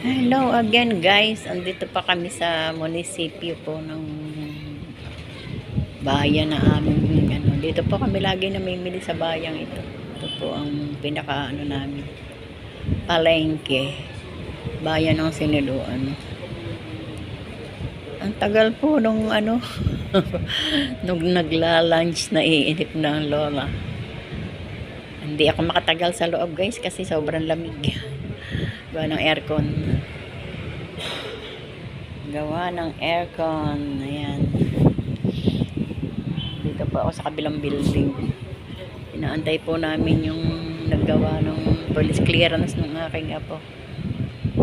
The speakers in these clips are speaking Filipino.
Hello again guys, andito pa kami sa munisipyo po ng bayan na aming dito po kami lagi namimili sa bayang ito. Ito po ang pinaka namin, palengke, bayan ng Siniloan. Ang tagal po nung nung nagla-lunch na iinip ng lola. Hindi ako makatagal sa loob guys kasi sobrang lamig. Gawa ng aircon. Ayan. Dito po ako sa kabilang building. Inaantay po namin yung naggawa ng police clearance ng aking apo.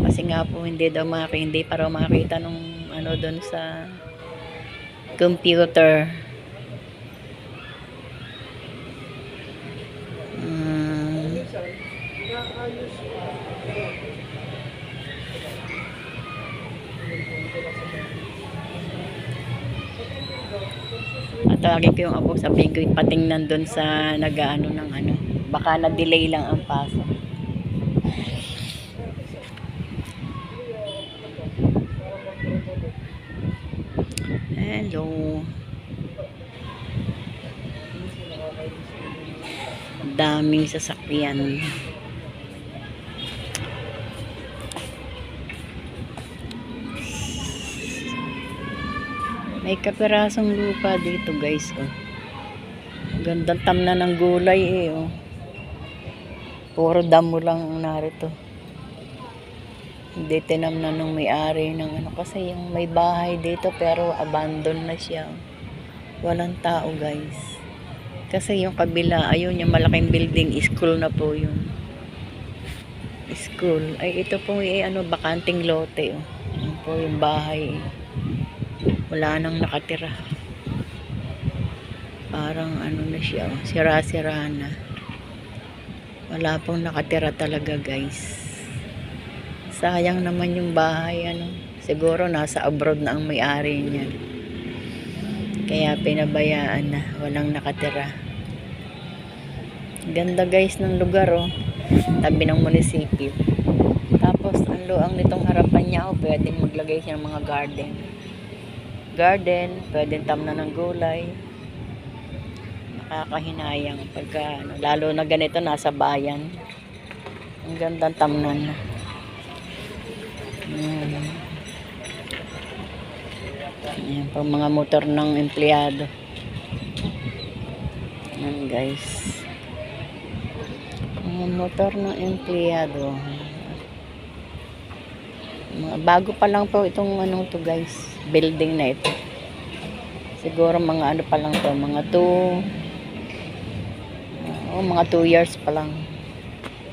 Kasi nga po hindi pa raw makita nung doon sa computer. At tawagin ko yung apo, sabihin ko patingnan doon sa nag-ano ng baka na-delay lang ang paso. Hello. Daming sasakyan. May kapirasong lupa dito guys, oh. Gandang tamna ng gulay oh. Puro damo lang ang narito. Hindi tinamnan ng may-ari ng kasi yung may bahay dito pero abandon na siya. Walang tao guys. Kasi yung kabila, ayun yung malaking building, school na po yun. School. Ay ito po bakanting lote oh. Yan po yung bahay wala nang nakatira. Parang na siya, sira-sira na. Wala pong nakatira talaga guys. Sayang naman yung bahay siguro nasa abroad na ang may-ari niya. Kaya pinabayaan na, walang nakatira. Ganda guys ng lugar oh. Tabi ng munisipyo. Tapos ang luang nitong harapan niya pwedeng maglagay siya ng mga garden, pwedeng tamnan ng gulay. Nakakahinayang pagka lalo na ganito nasa bayan. Ang gandang tamnan. Ayan pang mga motor ng empleyado. Ayan guys, mga motor ng empleyado. Bago pa lang po itong to guys, building na ito. Siguro mga pa lang to, mga 2 years pa lang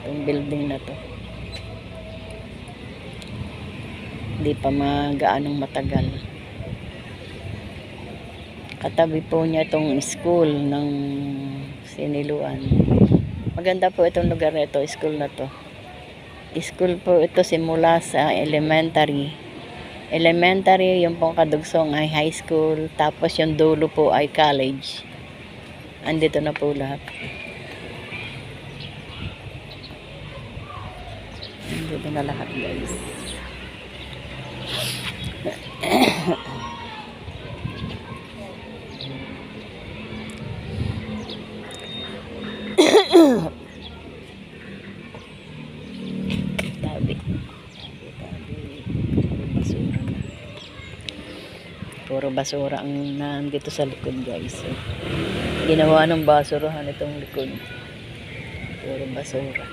itong building na to. Hindi pa gaanong matagal. Katabi po niya itong school ng Siniloan. Maganda po itong lugar na ito, school na to. School po ito simula sa elementary. Yung pong kadugsong ay high school. Tapos yung dulo po ay college. Andito na po lahat. Andito na lahat guys. Puro basura ang nandito sa likod guys. Ginawa ng basurahan itong likod. Puro basura.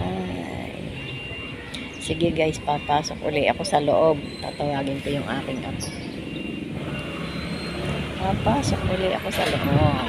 Ay. Sige guys, papasok uli ako sa loob. Tatawagin ko yung aking apo. Papasok uli ako sa loob.